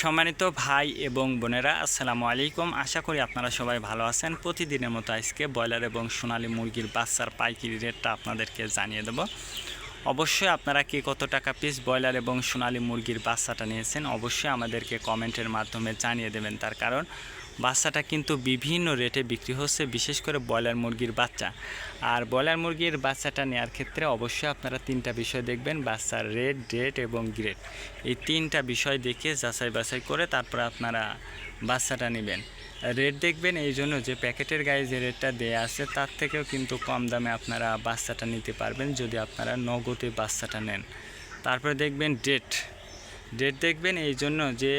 সম্মানিত ভাই এবং বোনেরা, আসসালামু আলাইকুম। আশা করি আপনারা সবাই ভালো আছেন। প্রতিদিনের মতো আজকে ব্রয়লার এবং সোনালী মুরগির বাচ্চার পাইকারি রেটটা আপনাদেরকে জানিয়ে দেব। অবশ্যই আপনারা কে কত টাকা পিস ব্রয়লার এবং সোনালী মুরগির বাচ্চাটা নিয়েছেন অবশ্যই আমাদেরকে কমেন্টের মাধ্যমে জানিয়ে দেবেন। তার কারণ বাচ্চাটা কিন্তু বিভিন্ন রেটে বিক্রি হচ্ছে, বিশেষ করে ব্রয়লার মুরগির বাচ্চা। আর ব্রয়লার মুরগির বাচ্চাটা নেওয়ার ক্ষেত্রে অবশ্যই আপনারা তিনটা বিষয় দেখবেন: বাচ্চার রেট, ডেট এবং গ্রেড। এই তিনটা বিষয় দেখে যাচাই বাছাই করে তারপর আপনারা বাচ্চাটা নেবেন। রেট দেখবেন এই জন্য যে প্যাকেটের গায়ে যে রেটটা দেয়া আছে তার থেকেও কিন্তু কম দামে আপনারা বাচ্চাটা নিতে পারবেন যদি আপনারা নগদে বাচ্চাটা নেন। তারপরে দেখবেন ডেট দেখবেন এই জন্য যে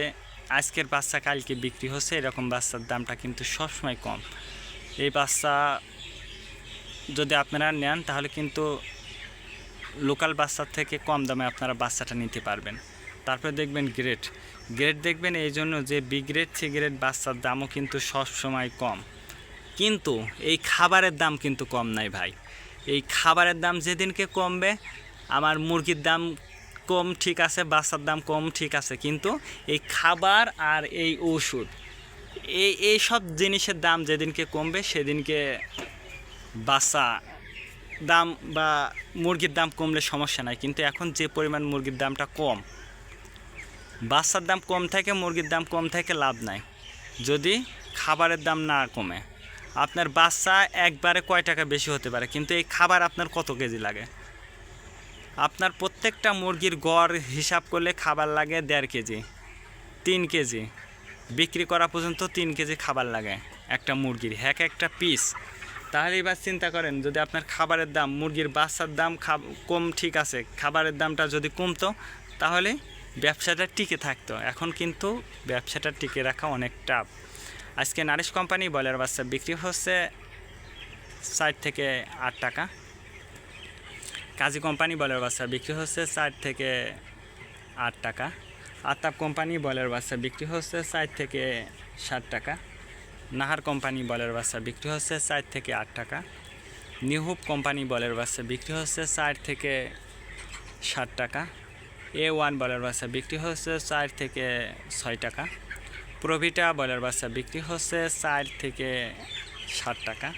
আজকের বাচ্চা কালকে বিক্রি হচ্ছে, এরকম বাচ্চার দামটা কিন্তু সবসময় কম। এই বাচ্চা যদি আপনারা নেন তাহলে কিন্তু লোকাল বাচ্চার থেকে কম দামে আপনারা বাচ্চাটা নিতে পারবেন। তারপরে দেখবেন গ্রেড দেখবেন এই জন্য যে বি গ্রেড, সি গ্রেড বাচ্চার দামও কিন্তু সবসময় কম, কিন্তু এই খাবারের দাম কিন্তু কম নাই ভাই। এই খাবারের দাম যেদিনকে কমবে, আমার মুরগির দাম কম ঠিক আছে, বাচ্চার দাম কম ঠিক আছে, কিন্তু এই খাবার আর এই ওষুধ এই সব জিনিসের দাম যেদিনকে কমবে সেদিনকে বাচ্চা দাম বা মুরগির দাম কমলে সমস্যা নাই। কিন্তু এখন যে পরিমাণ মুরগির দামটা কম, বাচ্চার দাম কম থাকে, মুরগির দাম কম থাকে, লাভ নাই যদি খাবারের দাম না কমে। আপনার বাচ্চা একবারে কয় টাকা বেশি হতে পারে, কিন্তু এই খাবার আপনার কত কেজি লাগে? আপনার প্রত্যেকটা মুরগির গড় হিসাব করলে খাবার লাগে 1.5 কেজি, 3 কেজি, বিক্রি করা পর্যন্ত 3 কেজি খাবার লাগে একটা মুরগির একটা পিস। তাহলে এবার চিন্তা করেন, যদি আপনার খাবারের দাম, মুরগির বাচ্চার দাম কম ঠিক আছে, খাবারের দামটা যদি কমতো তাহলে ব্যবসাটা টিকে থাকতো। এখন কিন্তু ব্যবসাটা টিকে রাখা অনেক টাফ। আজকে নারিশ কোম্পানি ব্রয়লার বাচ্চা বিক্রি হচ্ছে 4 থেকে 8 টাকা। কাজী কোম্পানি ব্রয়লার বাচ্চা বিক্রি হচ্ছে 4 থেকে 8 টাকা। আতাপ কোম্পানি ব্রয়লার বাচ্চা বিক্রি হচ্ছে 4 থেকে 7 টাকা। নাহার কোম্পানি ব্রয়লার বাচ্চা বিক্রি হচ্ছে 4 থেকে 8 টাকা। নিহুব কোম্পানি ব্রয়লার বাচ্চা বিক্রি হচ্ছে 4 থেকে 7 টাকা। A1 ব্রয়লার বাচ্চা বিক্রি হচ্ছে 4 থেকে 6 টাকা। প্রভিটা ব্রয়লার বাচ্চা বিক্রি হচ্ছে 4 থেকে 7 টাকা।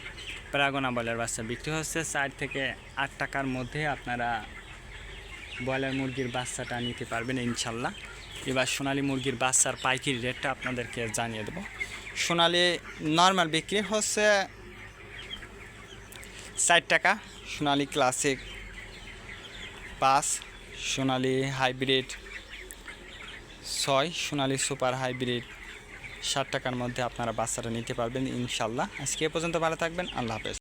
প্রাগনা ব্রয়লার বাচ্চা বিক্রি হচ্ছে 4 থেকে 8 টাকার মধ্যে আপনারা ব্রয়লার মুরগির বাচ্চাটা নিতে পারবেন ইনশাল্লাহ। এবার সোনালী মুরগির বাচ্চার পাইকারি রেটটা আপনাদেরকে জানিয়ে দেবো। সোনালী নর্মাল বিক্রি হচ্ছে 4 টাকা, সোনালী ক্লাসিক 5, সোনালী হাইব্রিড 6, সোনালী সুপার হাইব্রিড 7 টাকার মধ্যে আপনারা বাচ্চাটা নিতে পারবেন ইনশাল্লাহ। আজকে এ পর্যন্ত ভালো থাকবেন, আল্লাহ হাফেজ।